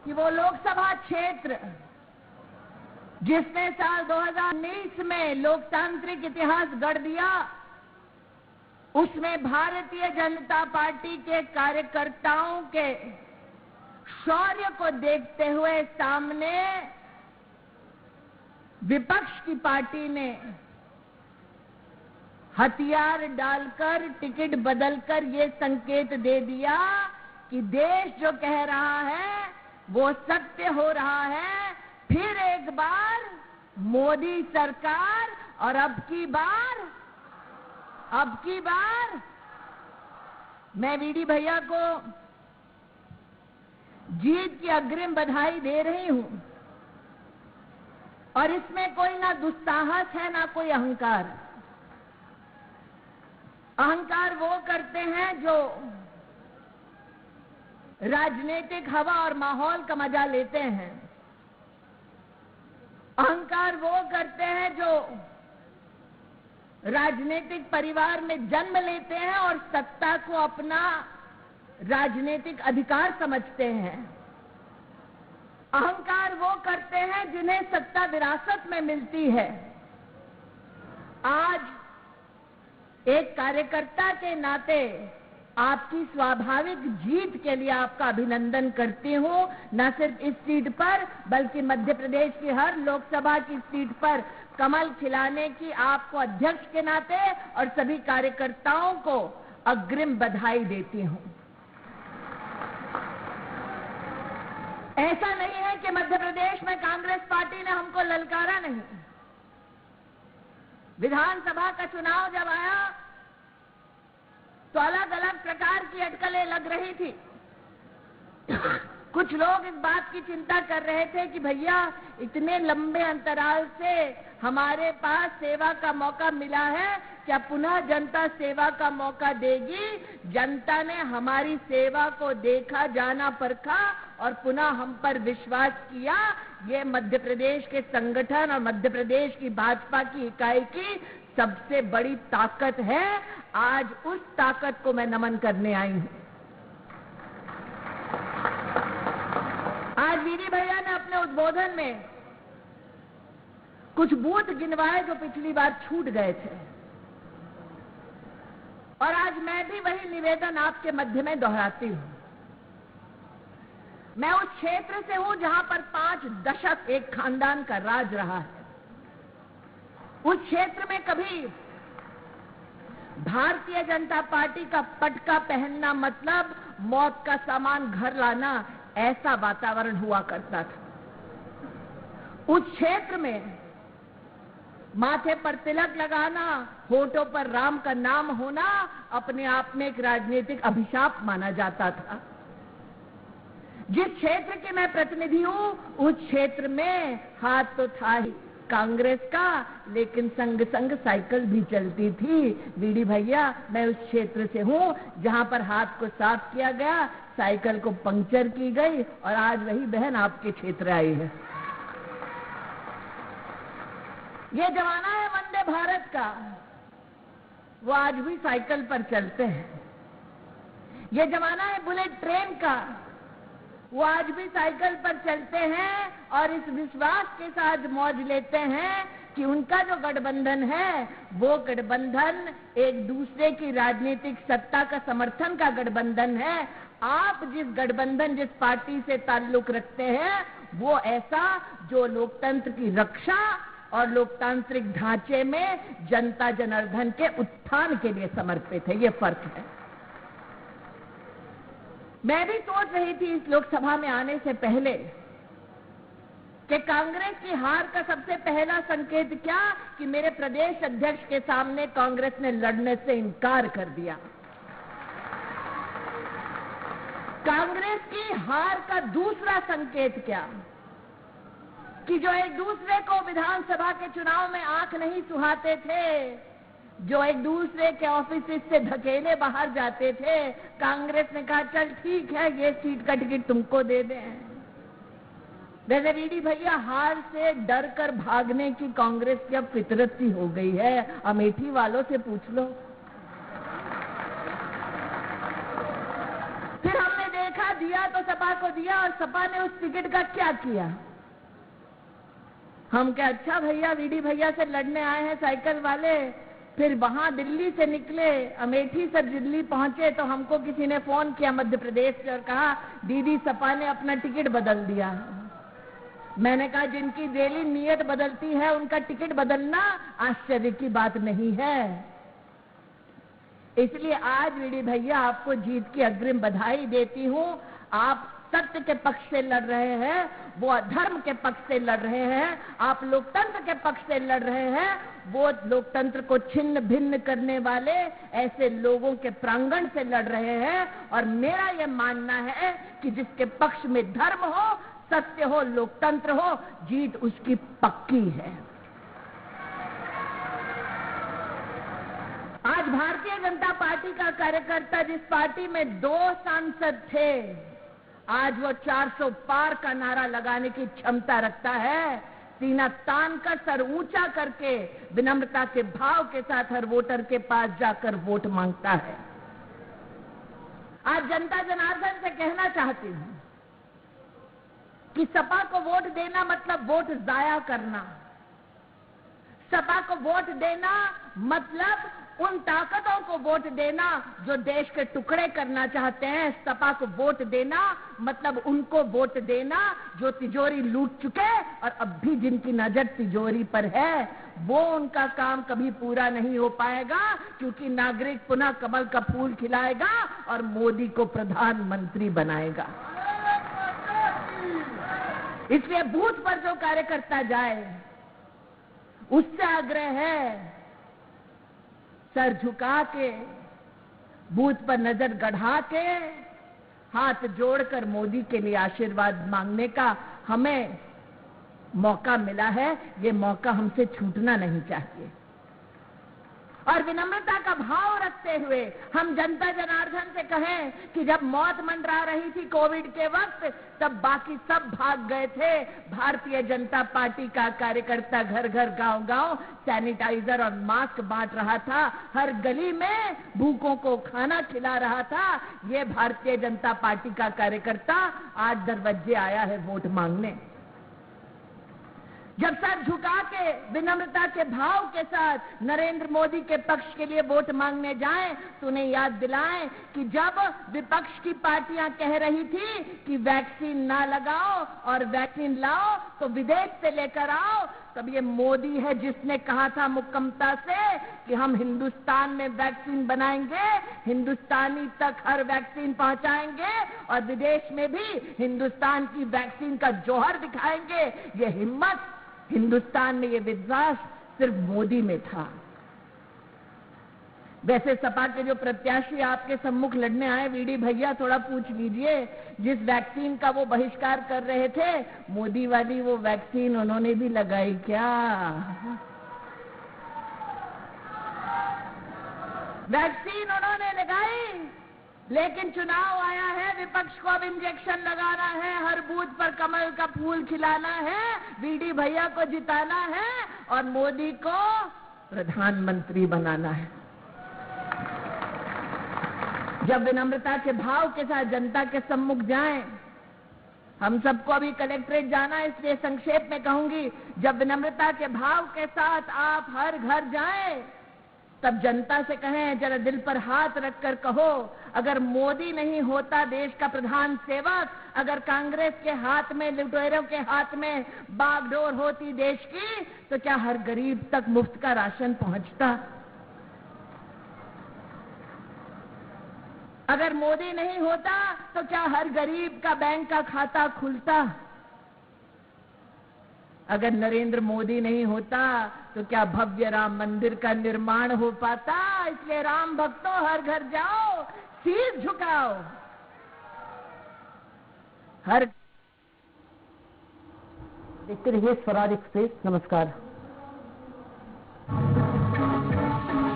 कि वो लोकसभा क्षेत्र जिसने साल 2019 में लोकतांत्रिक इतिहास गढ़ दिया, उसमें भारतीय जनता पार्टी के कार्यकर्ताओं के शौर्य को देखते हुए सामने विपक्ष की पार्टी ने हथियार डालकर, टिकट बदलकर ये संकेत दे दिया कि देश जो कह रहा है वो सत्य हो रहा है। फिर एक बार मोदी सरकार और अब की बार मैं वीडी भैया को जीत की अग्रिम बधाई दे रही हूं। और इसमें कोई ना दुस्साहस है ना कोई अहंकार। अहंकार वो करते हैं जो राजनीतिक हवा और माहौल का मजा लेते हैं। अहंकार वो करते हैं जो राजनीतिक परिवार में जन्म लेते हैं और सत्ता को अपना राजनीतिक अधिकार समझते हैं। अहंकार वो करते हैं जिन्हें सत्ता विरासत में मिलती है। आज एक कार्यकर्ता के नाते आपकी स्वाभाविक जीत के लिए आपका अभिनंदन करती हूं। न सिर्फ इस सीट पर बल्कि मध्य प्रदेश की हर लोकसभा की सीट पर कमल खिलाने की आपको अध्यक्ष के नाते और सभी कार्यकर्ताओं को अग्रिम बधाई देती हूं। ऐसा नहीं है कि मध्य प्रदेश में कांग्रेस पार्टी ने हमको ललकारा नहीं। विधानसभा का चुनाव जब आया तो अलग अलग प्रकार की अटकलें लग रही थी। कुछ लोग इस बात की चिंता कर रहे थे कि भैया इतने लंबे अंतराल से हमारे पास सेवा का मौका मिला है, क्या पुनः जनता सेवा का मौका देगी? जनता ने हमारी सेवा को देखा, जाना, परखा और पुनः हम पर विश्वास किया। ये मध्य प्रदेश के संगठन और मध्य प्रदेश की भाजपा की इकाई की सबसे बड़ी ताकत है। आज उस ताकत को मैं नमन करने आई हूं। आज वीडी भैया ने अपने उद्बोधन में कुछ बूथ गिनवाए जो पिछली बार छूट गए थे, और आज मैं भी वही निवेदन आपके मध्य में दोहराती हूं। मैं उस क्षेत्र से हूं जहां पर 5 दशक एक खानदान का राज रहा है। उस क्षेत्र में कभी भारतीय जनता पार्टी का पटका पहनना मतलब मौत का सामान घर लाना, ऐसा वातावरण हुआ करता था। उस क्षेत्र में माथे पर तिलक लगाना, होठों पर राम का नाम होना अपने आप में एक राजनीतिक अभिशाप माना जाता था। जिस क्षेत्र के मैं प्रतिनिधि हूं उस क्षेत्र में हाथ तो था ही कांग्रेस का, लेकिन संग संग साइकिल भी चलती थी। वीडी भैया, मैं उस क्षेत्र से हूं जहां पर हाथ को साफ किया गया, साइकिल को पंक्चर की गई और आज वही बहन आपके क्षेत्र आई है। ये जमाना है वंदे भारत का, वो आज भी साइकिल पर चलते हैं। ये जमाना है बुलेट ट्रेन का, वो आज भी साइकिल पर चलते हैं और इस विश्वास के साथ मौज लेते हैं कि उनका जो गठबंधन है वो गठबंधन एक दूसरे की राजनीतिक सत्ता का समर्थन का गठबंधन है। आप जिस गठबंधन, जिस पार्टी से ताल्लुक रखते हैं वो ऐसा जो लोकतंत्र की रक्षा और लोकतांत्रिक ढांचे में जनता जनार्दन के उत्थान के लिए समर्पित है। ये फर्क है। मैं भी सोच रही थी इस लोकसभा में आने से पहले कि कांग्रेस की हार का सबसे पहला संकेत क्या कि मेरे प्रदेश अध्यक्ष के सामने कांग्रेस ने लड़ने से इनकार कर दिया। कांग्रेस की हार का दूसरा संकेत क्या कि जो एक दूसरे को विधानसभा के चुनाव में आंख नहीं सुहाते थे, जो एक दूसरे के ऑफिस से धकेले बाहर जाते थे, कांग्रेस ने कहा चल ठीक है ये सीट का टिकट तुमको दे दें। वैसे वीडी भैया, हार से डर कर भागने की कांग्रेस की अब फितरत सी हो गई है। अमेठी वालों से पूछ लो। फिर हमने देखा दिया तो सपा को दिया, और सपा ने उस टिकट का क्या किया? हम क्या, अच्छा भैया वीडी भैया से लड़ने आए हैं साइकिल वाले, फिर वहां दिल्ली से निकले, अमेठी से दिल्ली पहुंचे तो हमको किसी ने फोन किया मध्य प्रदेश से और कहा दीदी सपा ने अपना टिकट बदल दिया। मैंने कहा जिनकी डेली नीयत बदलती है उनका टिकट बदलना आश्चर्य की बात नहीं है। इसलिए आज वीडी भैया आपको जीत की अग्रिम बधाई देती हूं। आप सत्य के पक्ष से लड़ रहे हैं, वो अधर्म के पक्ष से लड़ रहे हैं। आप लोकतंत्र के पक्ष से लड़ रहे हैं, वो लोकतंत्र को छिन्न भिन्न करने वाले ऐसे लोगों के प्रांगण से लड़ रहे हैं। और मेरा यह मानना है कि जिसके पक्ष में धर्म हो, सत्य हो, लोकतंत्र हो, जीत उसकी पक्की है। आज भारतीय जनता पार्टी का कार्यकर्ता जिस पार्टी में 2 सांसद थे, आज वो 400 पार का नारा लगाने की क्षमता रखता है। सीना तान कर, सर ऊंचा करके, विनम्रता के भाव के साथ हर वोटर के पास जाकर वोट मांगता है। आज जनता जनार्दन से कहना चाहती हूं कि सपा को वोट देना मतलब वोट जाया करना। सपा को वोट देना मतलब उन ताकतों को वोट देना जो देश के टुकड़े करना चाहते हैं। सपा को वोट देना मतलब उनको वोट देना जो तिजोरी लूट चुके और अब भी जिनकी नजर तिजोरी पर है। वो उनका काम कभी पूरा नहीं हो पाएगा, क्योंकि नागरिक पुनः कमल का फूल खिलाएगा और मोदी को प्रधानमंत्री बनाएगा। इसलिए बूथ पर जो कार्यकर्ता जाए उससे आग्रह है, सर झुका के, बूथ पर नजर गढ़ा के, हाथ जोड़कर मोदी के लिए आशीर्वाद मांगने का हमें मौका मिला है। ये मौका हमसे छूटना नहीं चाहिए। और विनम्रता का भाव रखते हुए हम जनता जनार्दन से कहें कि जब मौत मंडरा रही थी कोविड के वक्त, तब बाकी सब भाग गए थे। भारतीय जनता पार्टी का कार्यकर्ता घर घर गांव गांव सैनिटाइजर और मास्क बांट रहा था, हर गली में भूखों को खाना खिला रहा था। ये भारतीय जनता पार्टी का कार्यकर्ता आज दरवाजे आया है वोट मांगने। जब सर झुका के, विनम्रता के भाव के साथ नरेंद्र मोदी के पक्ष के लिए वोट मांगने जाएं, तो उन्हें याद दिलाएं कि जब विपक्ष की पार्टियां कह रही थी कि वैक्सीन ना लगाओ और वैक्सीन लाओ तो विदेश से लेकर आओ, तब ये मोदी है जिसने कहा था मुक्कमता से कि हम हिंदुस्तान में वैक्सीन बनाएंगे, हिंदुस्तानी तक हर वैक्सीन पहुंचाएंगे और विदेश में भी हिंदुस्तान की वैक्सीन का जौहर दिखाएंगे। ये हिम्मत, हिंदुस्तान में ये विश्वास सिर्फ मोदी में था। वैसे सपा के जो प्रत्याशी आपके सम्मुख लड़ने आए, वीडी भैया थोड़ा पूछ लीजिए, जिस वैक्सीन का वो बहिष्कार कर रहे थे, मोदी वाली वो वैक्सीन उन्होंने भी लगाई क्या? वैक्सीन उन्होंने लगाई, लेकिन चुनाव आया है, विपक्ष को अब इंजेक्शन लगाना है, हर बूथ पर कमल का फूल खिलाना है, वीडी भैया को जिताना है और मोदी को प्रधानमंत्री बनाना है। जब विनम्रता के भाव के साथ जनता के सम्मुख जाएं, हम सबको अभी कलेक्ट्रेट जाना है, इसलिए संक्षेप में कहूंगी, जब विनम्रता के भाव के साथ आप हर घर जाएं, तब जनता से कहें, जरा दिल पर हाथ रखकर कहो, अगर मोदी नहीं होता देश का प्रधान सेवक, अगर कांग्रेस के हाथ में, लुटेरों के हाथ में बागडोर होती देश की, तो क्या हर गरीब तक मुफ्त का राशन पहुंचता? अगर मोदी नहीं होता तो क्या हर गरीब का बैंक का खाता खुलता? अगर नरेंद्र मोदी नहीं होता तो क्या भव्य राम मंदिर का निर्माण हो पाता? इसलिए राम भक्तों, हर घर जाओ, शीश झुकाओ, हर। देखते रहिए स्वराज एक्सप्रेस। नमस्कार।